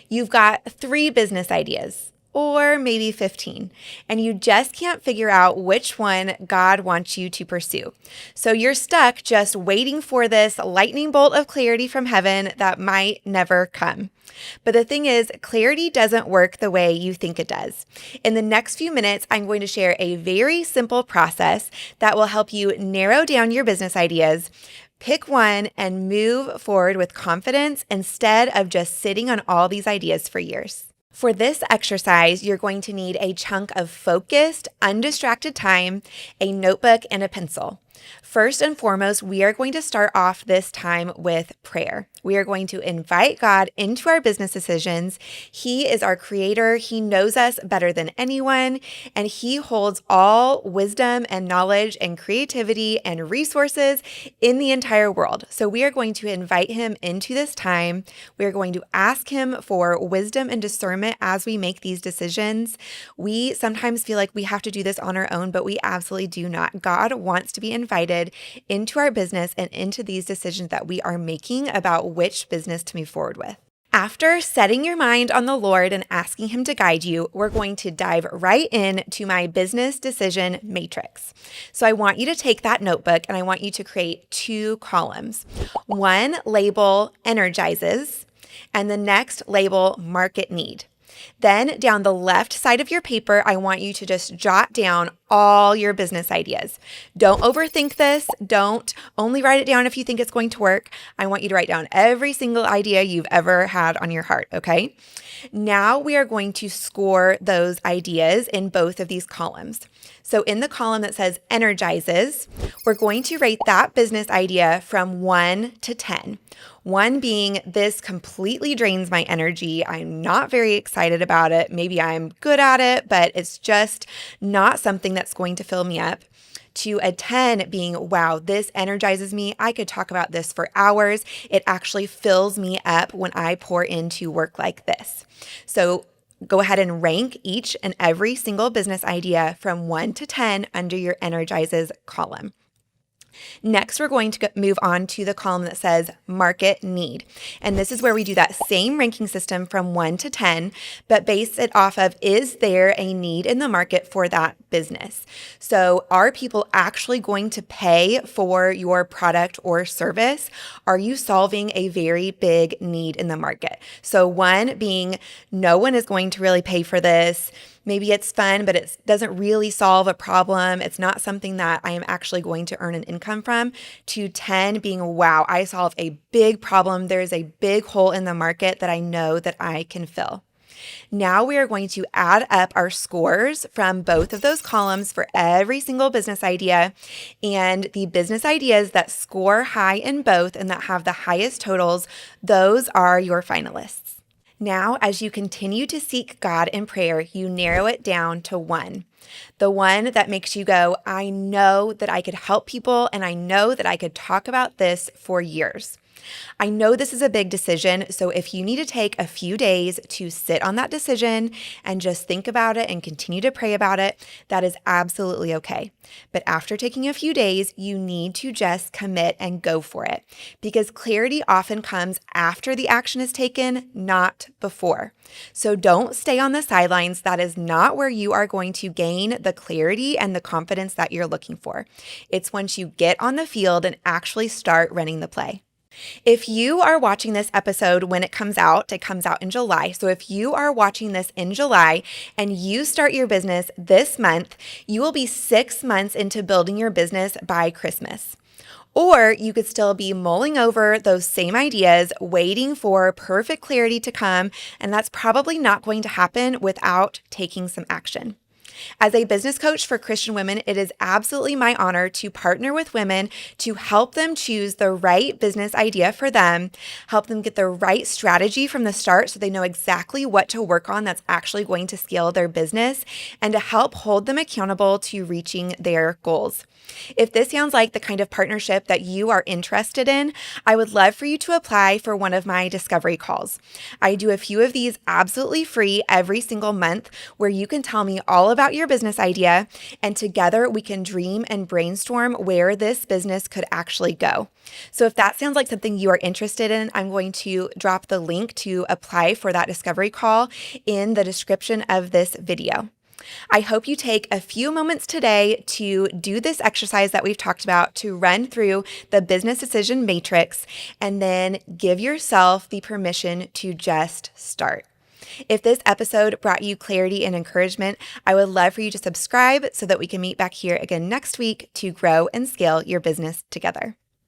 You've got 3 business ideas, or maybe 15, and you just can't figure out which one God wants you to pursue. So you're stuck just waiting for this lightning bolt of clarity from heaven that might never come. But the thing is, clarity doesn't work the way you think it does. In the next few minutes, I'm going to share a very simple process that will help you narrow down your business ideas, pick one, and move forward with confidence instead of just sitting on all these ideas for years. For this exercise, you're going to need a chunk of focused, undistracted time, a notebook, and a pencil. First and foremost, we are going to start off this time with prayer. We are going to invite God into our business decisions. He is our creator. He knows us better than anyone, and He holds all wisdom and knowledge and creativity and resources in the entire world. So we are going to invite Him into this time. We are going to ask Him for wisdom and discernment as we make these decisions. We sometimes feel like we have to do this on our own, but we absolutely do not. God wants to be invited into our business and into these decisions that we are making about which business to move forward with. After setting your mind on the Lord and asking Him to guide you, we're going to dive right into my business decision matrix. So I want you to take that notebook and I want you to create 2 columns. One label energizes and the next label market need. Then down the left side of your paper, I want you to just jot down all your business ideas. Don't overthink this. Don't only write it down if you think it's going to work. I want you to write down every single idea you've ever had on your heart, okay? Now we are going to score those ideas in both of these columns. So in the column that says energizes, we're going to rate that business idea from 1 to 10. 1 being, this completely drains my energy. I'm not very excited about it. Maybe I'm good at it, but it's just not something that's going to fill me up. To a 10 being, wow, this energizes me. I could talk about this for hours. It actually fills me up when I pour into work like this. So go ahead and rank each and every single business idea from 1 to 10 under your energizes column. Next, we're going to move on to the column that says market need. And this is where we do that same ranking system from 1 to 10, but base it off of, is there a need in the market for that business? So are people actually going to pay for your product or service? Are you solving a very big need in the market? So 1 being, no one is going to really pay for this. Maybe it's fun, but it doesn't really solve a problem. It's not something that I am actually going to earn an income from. To 10 being, wow, I solve a big problem. There's a big hole in the market that I know that I can fill. Now we are going to add up our scores from both of those columns for every single business idea, and the business ideas that score high in both and that have the highest totals, those are your finalists. Now, as you continue to seek God in prayer, you narrow it down to 1. The one that makes you go, I know that I could help people and I know that I could talk about this for years. I know this is a big decision, so if you need to take a few days to sit on that decision and just think about it and continue to pray about it, that is absolutely okay. But after taking a few days, you need to just commit and go for it, because clarity often comes after the action is taken, not before. So don't stay on the sidelines. That is not where you are going to gain the clarity and the confidence that you're looking for. It's once you get on the field and actually start running the play. If you are watching this episode when it comes out in July. So if you are watching this in July and you start your business this month, you will be 6 months into building your business by Christmas. Or you could still be mulling over those same ideas, waiting for perfect clarity to come, and that's probably not going to happen without taking some action. As a business coach for Christian women, it is absolutely my honor to partner with women to help them choose the right business idea for them, help them get the right strategy from the start so they know exactly what to work on that's actually going to scale their business, and to help hold them accountable to reaching their goals. If this sounds like the kind of partnership that you are interested in, I would love for you to apply for one of my discovery calls. I do a few of these absolutely free every single month where you can tell me all about out your business idea, and together we can dream and brainstorm where this business could actually go. So if that sounds like something you are interested in, I'm going to drop the link to apply for that discovery call in the description of this video. I hope you take a few moments today to do this exercise that we've talked about, to run through the business decision matrix, and then give yourself the permission to just start. If this episode brought you clarity and encouragement, I would love for you to subscribe so that we can meet back here again next week to grow and scale your business together.